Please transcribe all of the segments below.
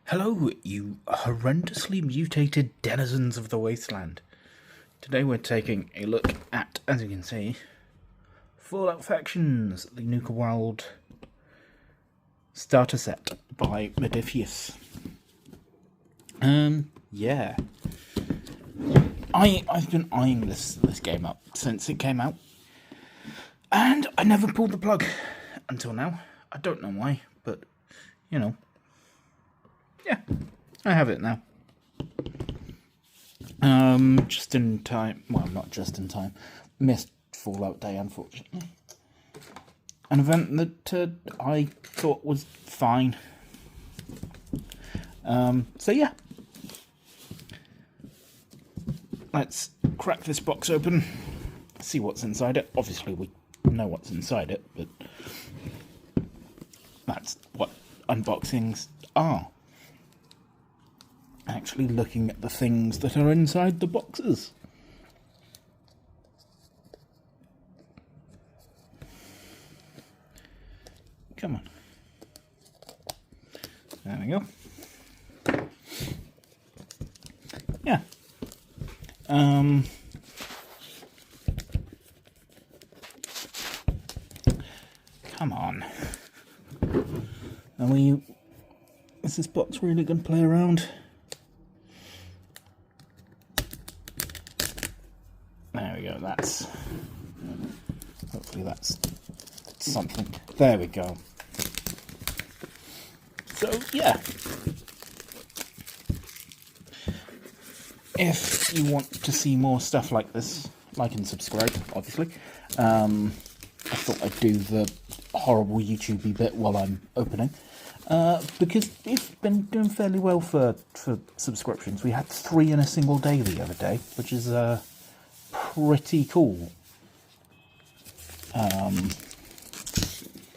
Hello, you horrendously mutated denizens of the wasteland. Today we're taking a look at, as you can see, Fallout Factions, the Nuka World starter set by Modifius. Yeah. I've been eyeing this game up since it came out, and I never pulled the plug until now. I don't know why, but, you know. Yeah, I have it now. Just in time. Well, not just in time. Missed Fallout Day, unfortunately. An event that I thought was fine. So yeah. Let's crack this box open. See what's inside it. Obviously, we know what's inside it, but that's what unboxings are. Actually looking at the things that are inside the boxes. Come on. There we go. Yeah. Come on. Is this box really going to play around? There we go, hopefully that's something. There we go. So, yeah. If you want to see more stuff like this, like and subscribe, obviously. I thought I'd do the horrible YouTubey bit while I'm opening. Because we've been doing fairly well for subscriptions. We had 3 in a single day the other day, which is, pretty cool.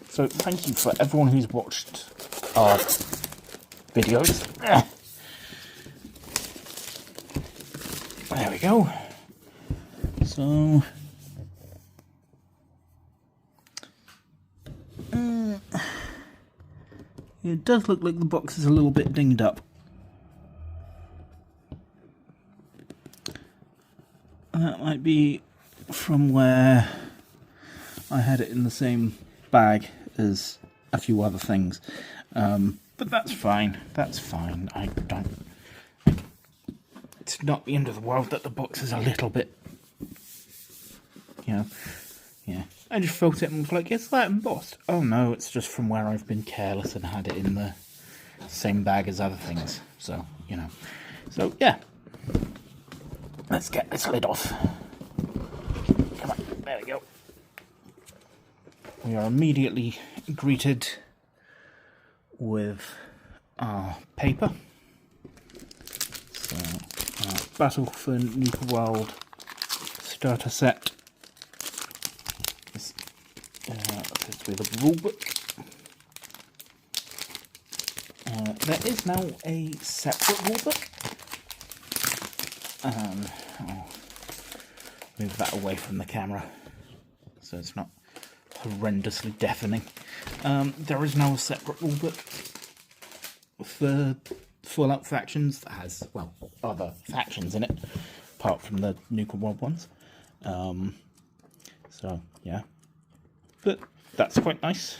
So thank you for everyone who's watched our videos. There we go. So it does look like the box is a little bit dinged up. That might be from where I had it in the same bag as a few other things. But that's fine. That's fine. It's not the end of the world that the box is a little bit, yeah. I just felt it and was like, is that embossed? Oh no, it's just from where I've been careless and had it in the same bag as other things. So, So, yeah. Let's get this lid off. Come on, there we go. We are immediately greeted with our paper. So, Battle for Nuka World starter set. This fits with a rulebook. There is now a separate rulebook. I'll move that away from the camera so it's not horrendously deafening. There is now a separate rulebook for Fallout Factions that has, well, other factions in it, apart from the Nuka World ones. So, yeah. But that's quite nice.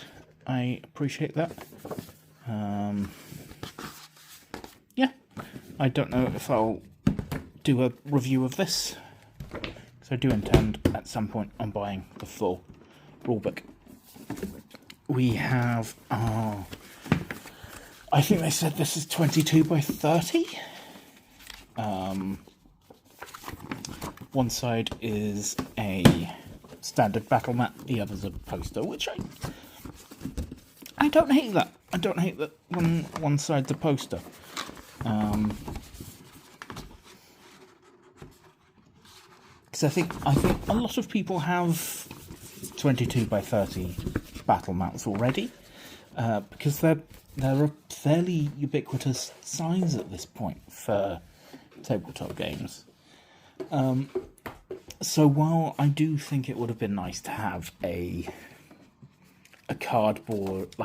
I appreciate that. Yeah. I don't know if I'll do a review of this, because I do intend at some point on buying the full rulebook. We have I think they said this is 22 by 30. One side is a standard battle map, the other's a poster, which I don't hate that. I don't hate that one side's a poster. Because I think a lot of people have 22 by 30 battle maps already, because they're a fairly ubiquitous size at this point for tabletop games. So while I do think it would have been nice to have a cardboard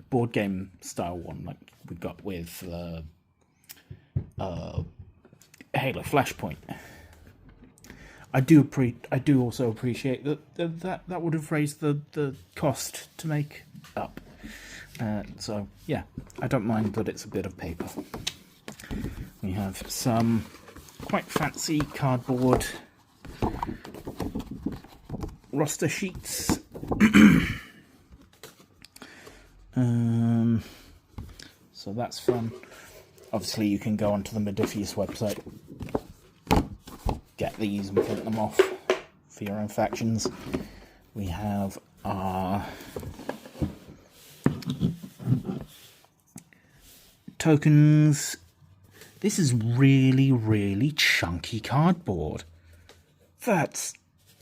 board game style one, like we got with Halo Flashpoint. I do also appreciate that would have raised the cost to make up. So yeah, I don't mind that it's a bit of paper. We have some quite fancy cardboard roster sheets. So that's fun. Obviously, you can go onto the Modifius website, get these and print them off for your own factions. We have our tokens. This is really, really chunky cardboard. That's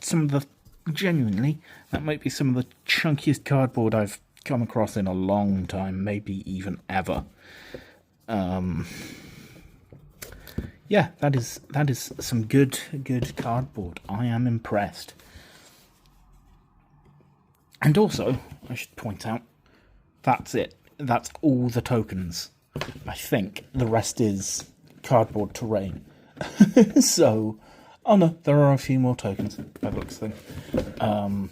some of the, genuinely, that might be some of the chunkiest cardboard I've come across in a long time, maybe even ever. Yeah, that is some good cardboard. I am impressed. And also, I should point out, that's it. That's all the tokens. I think the rest is cardboard terrain. So, oh no, there are a few more tokens by the looks of things.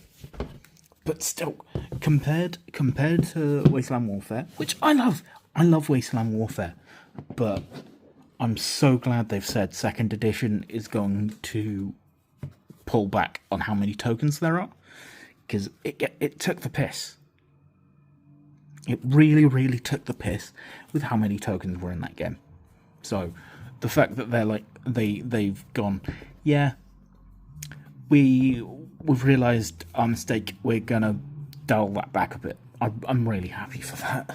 But still, compared to Wasteland Warfare, which I love Wasteland Warfare, but I'm so glad they've said second edition is going to pull back on how many tokens there are, because it took the piss. It really, really took the piss with how many tokens were in that game. So the fact that they've gone, yeah, we've realised our mistake, we're gonna dial that back a bit. I'm really happy for that.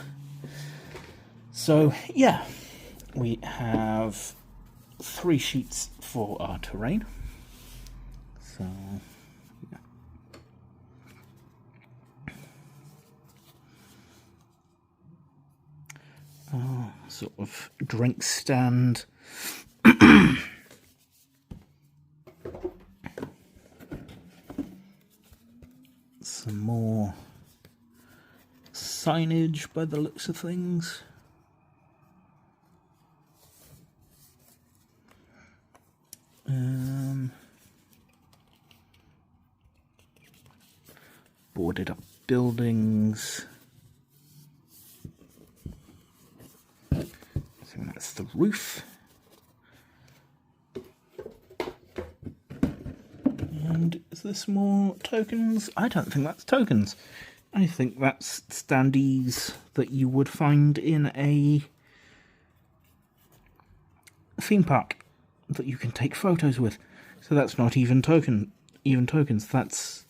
So yeah, we have 3 sheets for our terrain. So yeah. Sort of drink stand. Some more signage by the looks of things. Boarded up buildings. I think that's the roof. And is this more tokens? I don't think that's tokens. I think that's standees that you would find in a theme park that you can take photos with. So that's not even tokens. That's,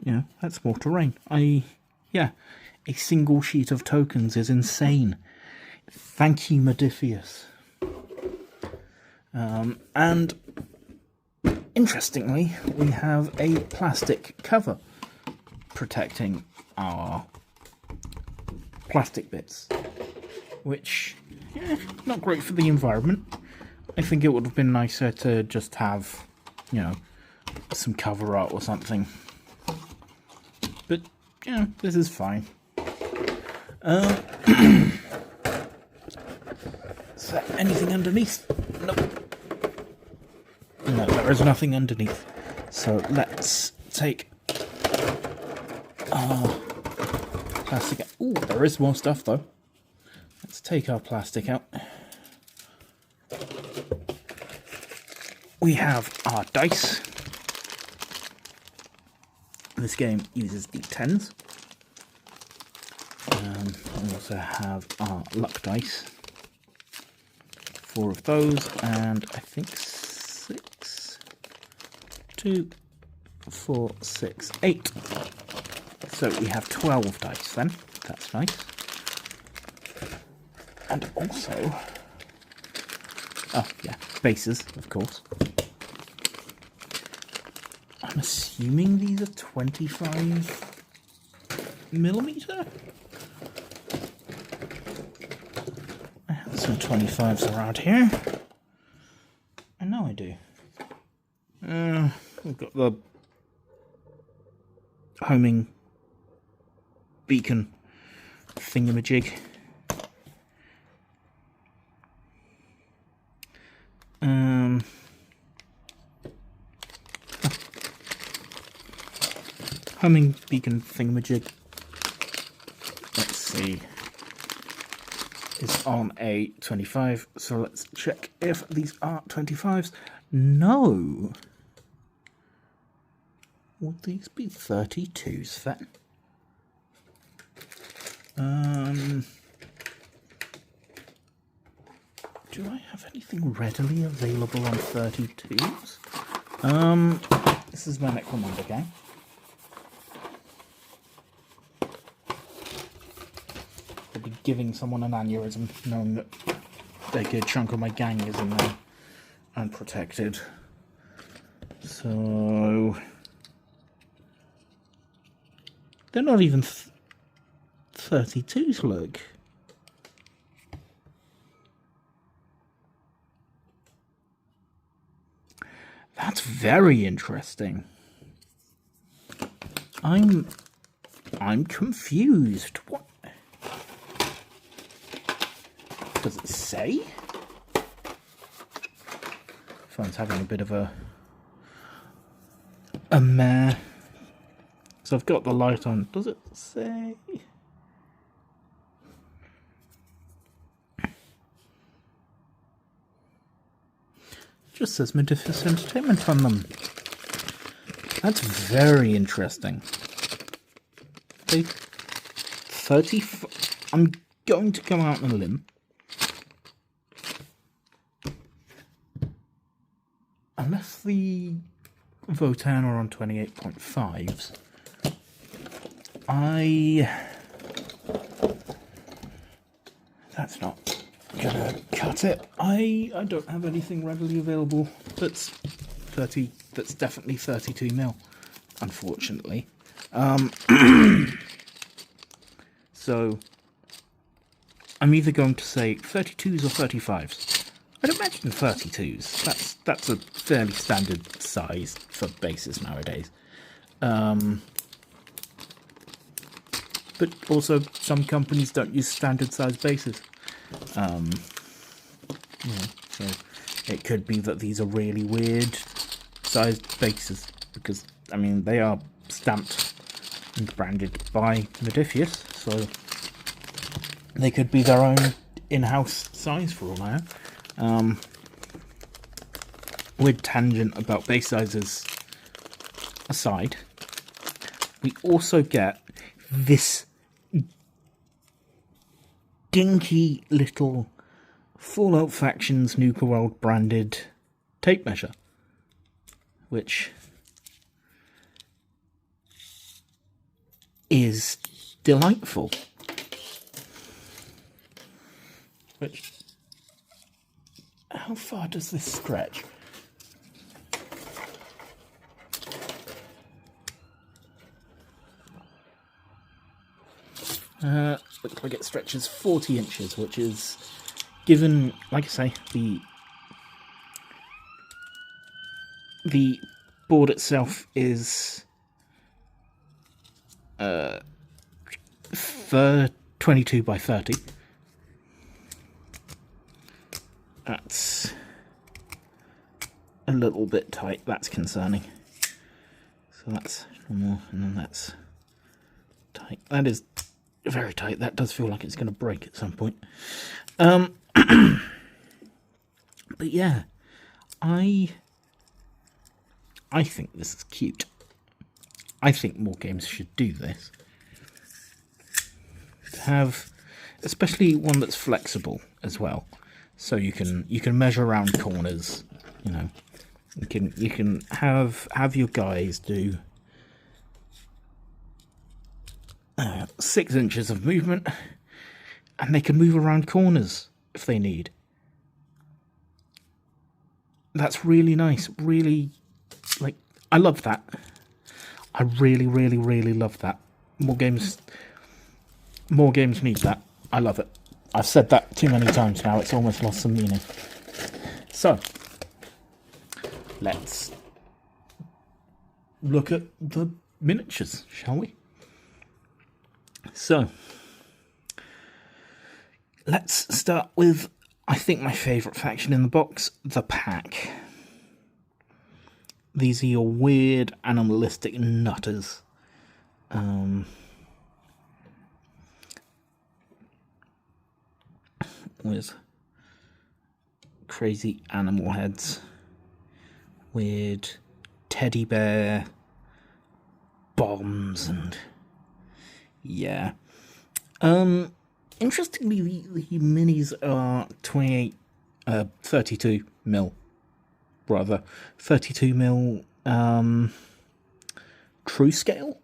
you know, that's more terrain. Yeah, a single sheet of tokens is insane. Thank you, Modifius. And interestingly, we have a plastic cover protecting our plastic bits, which, not great for the environment. I think it would have been nicer to just have, you know, some cover art or something. But, yeah, this is fine. Is there anything underneath? Nope. No, there is nothing underneath. So let's take our plastic out. Ooh, there is more stuff though. Let's take our plastic out. We have our dice. This game uses D10s. We also have our luck dice. 4 of those, and I think 6, 2, 4, 6, 8. So we have 12 dice then. That's nice. And also, oh yeah, bases, of course. I'm assuming these are 25 millimeter. I have some 25s around here. I know I do. We've got the homing beacon thingamajig. Humming beacon thingamajig. Let's see. Is on a 25, so let's check if these are 25s. No. Would these be 32s then? Do I have anything readily available on 32s? This is my Necromunda gang. I'll be giving someone an aneurysm knowing that a good chunk of my gang is in there unprotected. So they're not even 32s, look. That's very interesting. I'm confused. What does it say? Phone's having a bit of a mare. So I've got the light on. Does it say? Just says Maleficent Entertainment on them. That's very interesting. They 30. I'm going to come out on a limb. Unless the Votan are on 28.5s, that's not gonna cut it. I don't have anything readily available that's 30. That's definitely 32 mil, unfortunately. So I'm either going to say 32s or 35s. I'd imagine 32s. That's a fairly standard size for bases nowadays. But also, some companies don't use standard size bases. So it could be that these are really weird sized bases, because I mean they are stamped and branded by Modifius, so they could be their own in-house size for all I know. Weird tangent about base sizes aside, we also get this dinky little Fallout Factions Nuka World branded tape measure, which is delightful. Which, how far does this stretch? Looks like it stretches 40 inches, which is, given, like I say, the board itself is 22 by 30. That's a little bit tight. That's concerning. So that's more, and then that's tight. That is very tight. That does feel like it's going to break at some point. But yeah, I think this is cute. I think more games should do this. Have, especially one that's flexible as well, so you can measure around corners. You know, you can have your guys do 6 inches of movement, and they can move around corners if they need. That's really nice. Really, like, I love that. I really, really, really love that. More games need that. I love it. I've said that too many times now. It's almost lost some meaning. So, let's look at the miniatures, shall we? So, let's start with, I think, my favourite faction in the box, the Pack. These are your weird animalistic nutters. With crazy animal heads, weird teddy bear bombs, and yeah. Interestingly, the minis are 32 mil, rather 32 mil true scale.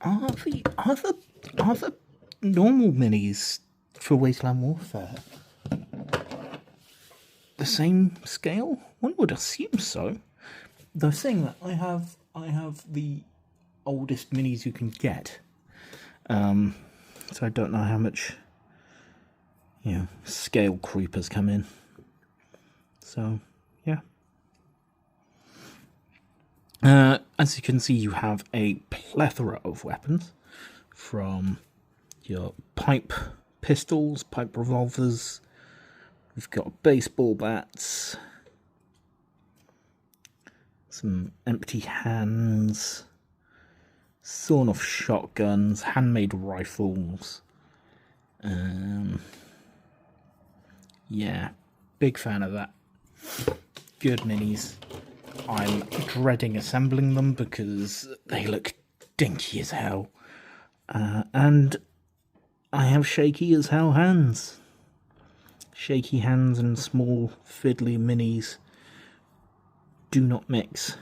Are the normal minis for Wasteland Warfare the same scale? One would assume so. Though saying that, I have the oldest minis you can get. So I don't know how much, scale creepers come in. So, yeah. As you can see, you have a plethora of weapons, from your pipe pistols, pipe revolvers. We've got baseball bats, some empty hands, sawn-off shotguns, handmade rifles. Yeah, big fan of that. Good minis. I'm dreading assembling them because they look dinky as hell. And I have shaky as hell hands. Shaky hands and small fiddly minis do not mix.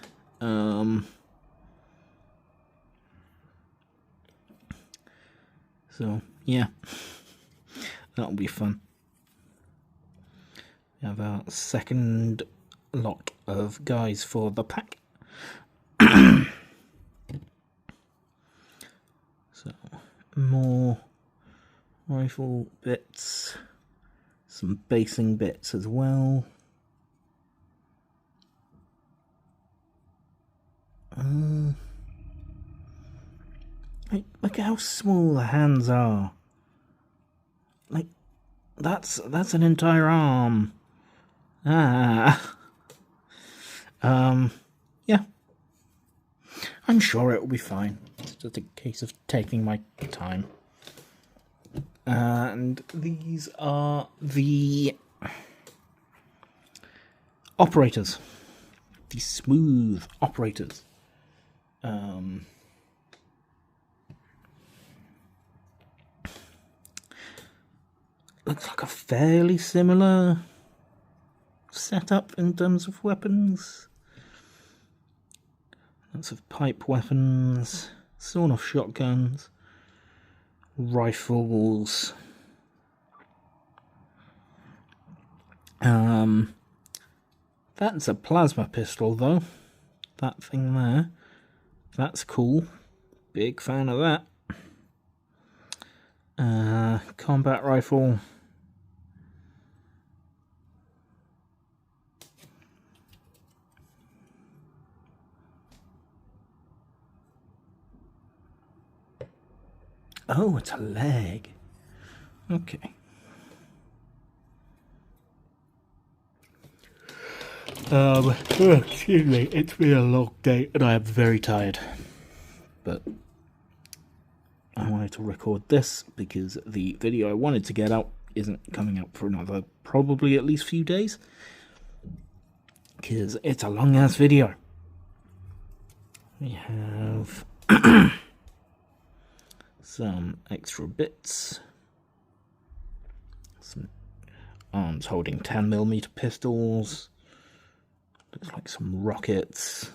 So, yeah. That'll be fun. We have our second lot of guys for the pack. So, more rifle bits, some basing bits as well. Look at how small the hands are. Like, that's an entire arm. Yeah. I'm sure it will be fine. It's just a case of taking my time. And these are the operators. The smooth operators. Looks like a fairly similar setup in terms of weapons. Lots of pipe weapons, sawn-off shotguns, rifles. That's a plasma pistol though. That thing there. That's cool. Big fan of that. Combat rifle. Oh, it's a leg. Okay. Excuse me, it's been a long day and I am very tired. But I wanted to record this because the video I wanted to get out isn't coming out for another probably at least few days. Because it's a long ass video. We have some extra bits. Some arms holding 10mm pistols. Looks like some rockets.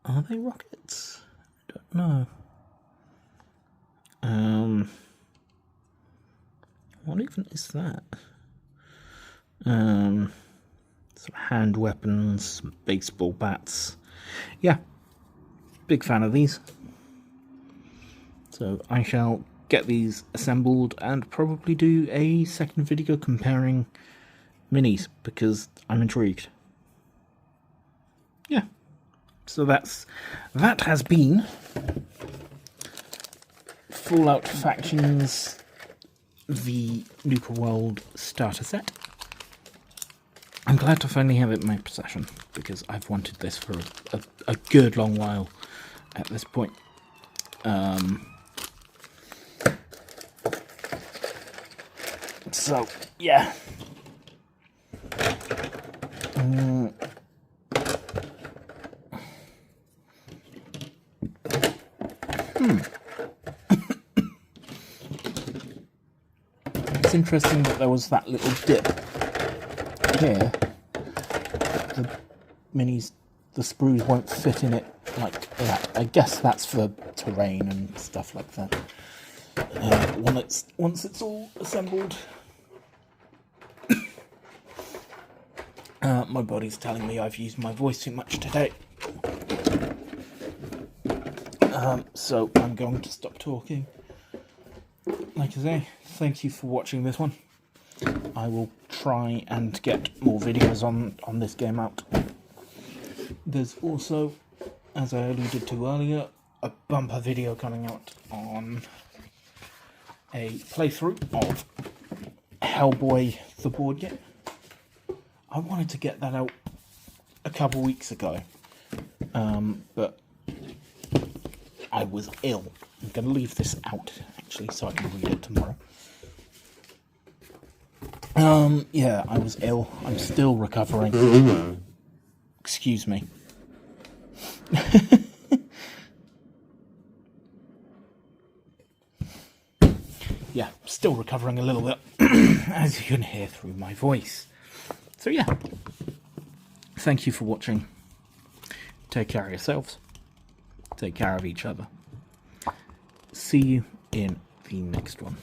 Are they rockets? I don't know. What even is that? Some hand weapons, some baseball bats. Yeah, big fan of these. So I shall get these assembled and probably do a second video comparing minis because I'm intrigued. Yeah. So that has been Fallout Factions, the Nuka World starter set. I'm glad to finally have it in my possession, because I've wanted this for a good long while at this point. So, yeah. It's interesting that there was that little dip here. The minis, the sprues won't fit in it like that. I guess that's for terrain and stuff like that. Once it's all assembled. My body's telling me I've used my voice too much today. So I'm going to stop talking. Like I say, thank you for watching this one. I will try and get more videos on this game out. There's also, as I alluded to earlier, a bumper video coming out on a playthrough of Hellboy the board game. I wanted to get that out a couple weeks ago, but I was ill. I'm going to leave this out, actually, so I can read it tomorrow. Yeah, I was ill. I'm still recovering. Excuse me. Yeah, still recovering a little bit, as you can hear through my voice. So yeah, thank you for watching. Take care of yourselves. Take care of each other. See you in the next one.